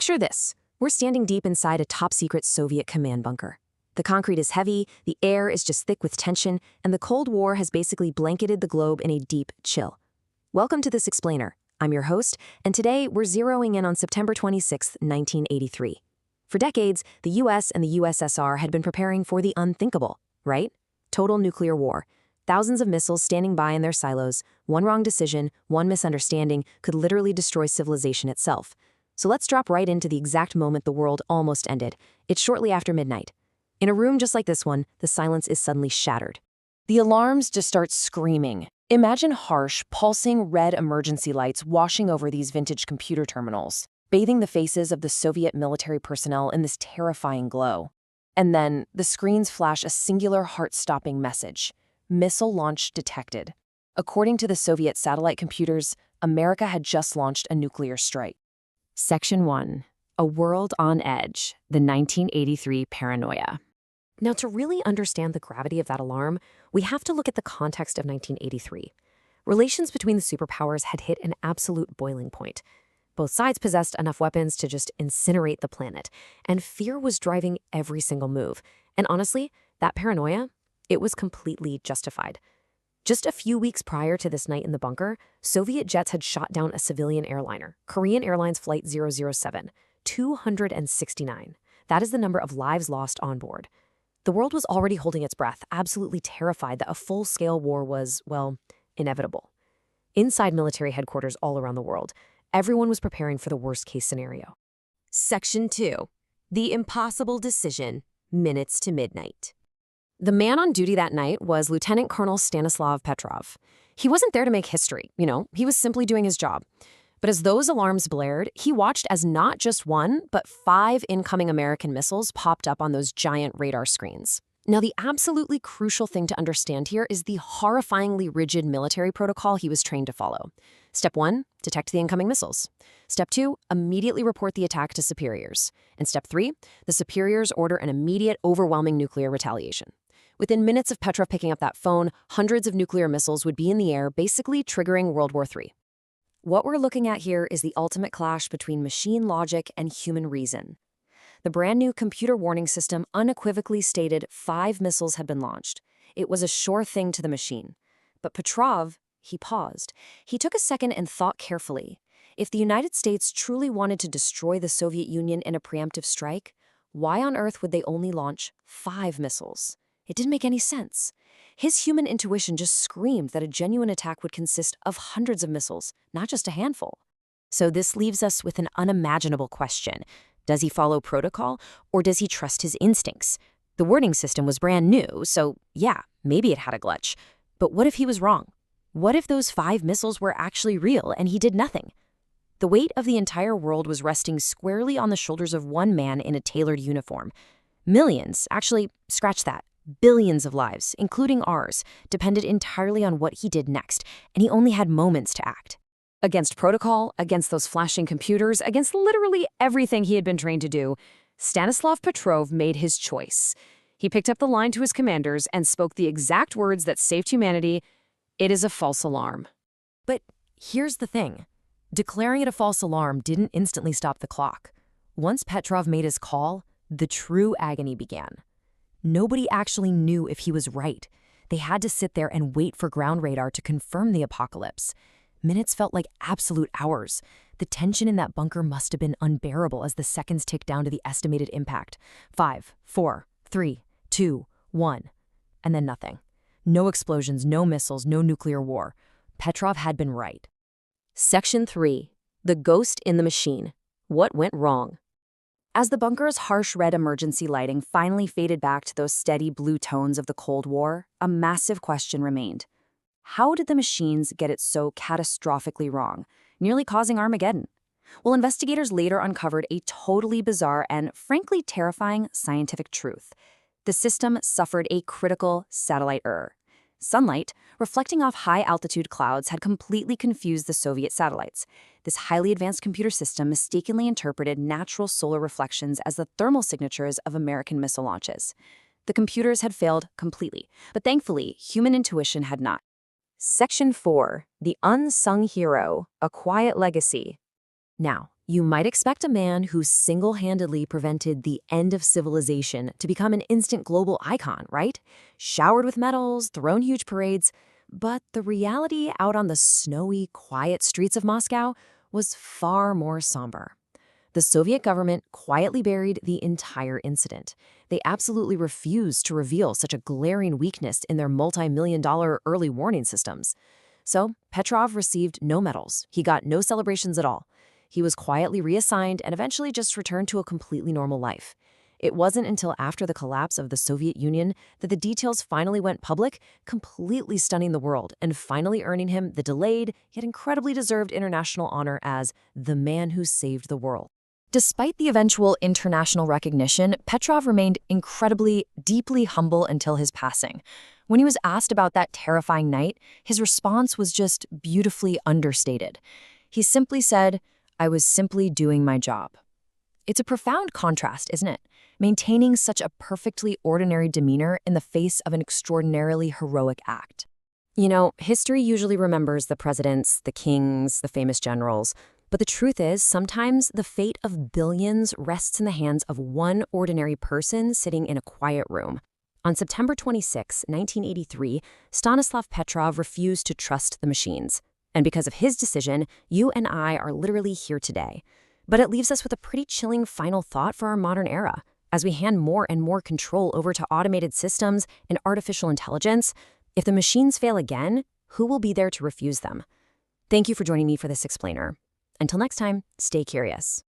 Picture this. We're standing deep inside a top-secret Soviet command bunker. The concrete is heavy, the air is just thick with tension, and the Cold War has basically blanketed the globe in a deep chill. Welcome to This Explainer. I'm your host, and today we're zeroing in on September 26, 1983. For decades, the US and the USSR had been preparing for the unthinkable, right? Total nuclear war. Thousands of missiles standing by in their silos. One wrong decision, one misunderstanding could literally destroy civilization itself. So let's drop right into the exact moment the world almost ended. It's shortly after midnight. In a room just like this one, the silence is suddenly shattered. The alarms just start screaming. Imagine harsh, pulsing red emergency lights washing over these vintage computer terminals, bathing the faces of the Soviet military personnel in this terrifying glow. And then the screens flash a singular heart-stopping message. Missile launch detected. According to the Soviet satellite computers, America had just launched a nuclear strike. Section 1. A World on Edge, the 1983 Paranoia. Now, to really understand the gravity of that alarm, we have to look at the context of 1983. Relations between the superpowers had hit an absolute boiling point. Both sides possessed enough weapons to just incinerate the planet, and fear was driving every single move. And honestly, that paranoia, it was completely justified. Just a few weeks prior to this night in the bunker, Soviet jets had shot down a civilian airliner, Korean Airlines Flight 007, 269. That is the number of lives lost on board. The world was already holding its breath, absolutely terrified that a full-scale war was, well, inevitable. Inside military headquarters all around the world, everyone was preparing for the worst-case scenario. Section 2. The Impossible Decision, Minutes to Midnight. The man on duty that night was Lieutenant Colonel Stanislav Petrov. He wasn't there to make history, he was simply doing his job. But as those alarms blared, he watched as not just one, but 5 incoming American missiles popped up on those giant radar screens. Now, the absolutely crucial thing to understand here is the horrifyingly rigid military protocol he was trained to follow. Step 1, detect the incoming missiles. Step 2, immediately report the attack to superiors. And Step 3, the superiors order an immediate, overwhelming nuclear retaliation. Within minutes of Petrov picking up that phone, hundreds of nuclear missiles would be in the air, basically triggering World War III. What we're looking at here is the ultimate clash between machine logic and human reason. The brand new computer warning system unequivocally stated 5 missiles had been launched. It was a sure thing to the machine. But Petrov, he paused. He took a second and thought carefully. If the United States truly wanted to destroy the Soviet Union in a preemptive strike, why on earth would they only launch 5 missiles? It didn't make any sense. His human intuition just screamed that a genuine attack would consist of hundreds of missiles, not just a handful. So this leaves us with an unimaginable question. Does he follow protocol, or does he trust his instincts? The warning system was brand new, so yeah, maybe it had a glitch. But what if he was wrong? What if those 5 missiles were actually real and he did nothing? The weight of the entire world was resting squarely on the shoulders of one man in a tailored uniform. Millions, actually, scratch that. Billions of lives, including ours, depended entirely on what he did next, and he only had moments to act. Against protocol, against those flashing computers, against literally everything he had been trained to do, Stanislav Petrov made his choice. He picked up the line to his commanders and spoke the exact words that saved humanity: "It is a false alarm." But here's the thing. Declaring it a false alarm didn't instantly stop the clock. Once Petrov made his call, the true agony began. Nobody actually knew if he was right. They had to sit there and wait for ground radar to confirm the apocalypse. Minutes felt like absolute hours. The tension in that bunker must have been unbearable as the seconds ticked down to the estimated impact. 5, 4, 3, 2, 1. And then nothing. No explosions, no missiles, no nuclear war. Petrov had been right. Section 3. The Ghost in the Machine. What went wrong? As the bunker's harsh red emergency lighting finally faded back to those steady blue tones of the Cold War, a massive question remained. How did the machines get it so catastrophically wrong, nearly causing Armageddon? Well, investigators later uncovered a totally bizarre and, frankly, terrifying scientific truth. The system suffered a critical satellite error. Sunlight, reflecting off high-altitude clouds, had completely confused the Soviet satellites. This highly advanced computer system mistakenly interpreted natural solar reflections as the thermal signatures of American missile launches. The computers had failed completely, but thankfully, human intuition had not. Section 4. The Unsung Hero, A Quiet Legacy. Now, You might expect a man who single-handedly prevented the end of civilization to become an instant global icon, right? Showered with medals, thrown huge parades. But the reality out on the snowy, quiet streets of Moscow was far more somber. The Soviet government quietly buried the entire incident. They absolutely refused to reveal such a glaring weakness in their multi-million-dollar early warning systems. So, Petrov received no medals. He got no celebrations at all. He was quietly reassigned and eventually just returned to a completely normal life. It wasn't until after the collapse of the Soviet Union that the details finally went public, completely stunning the world and finally earning him the delayed, yet incredibly deserved international honor as the man who saved the world. Despite the eventual international recognition, Petrov remained incredibly, deeply humble until his passing. When he was asked about that terrifying night, his response was just beautifully understated. He simply said, "I was simply doing my job." It's a profound contrast, isn't it? Maintaining such a perfectly ordinary demeanor in the face of an extraordinarily heroic act. You know, history usually remembers the presidents, the kings, the famous generals. But the truth is, sometimes the fate of billions rests in the hands of one ordinary person sitting in a quiet room. On September 26, 1983, Stanislav Petrov refused to trust the machines. And because of his decision, you and I are literally here today. But it leaves us with a pretty chilling final thought for our modern era. As we hand more and more control over to automated systems and artificial intelligence, if the machines fail again, who will be there to refuse them? Thank you for joining me for this explainer. Until next time, stay curious.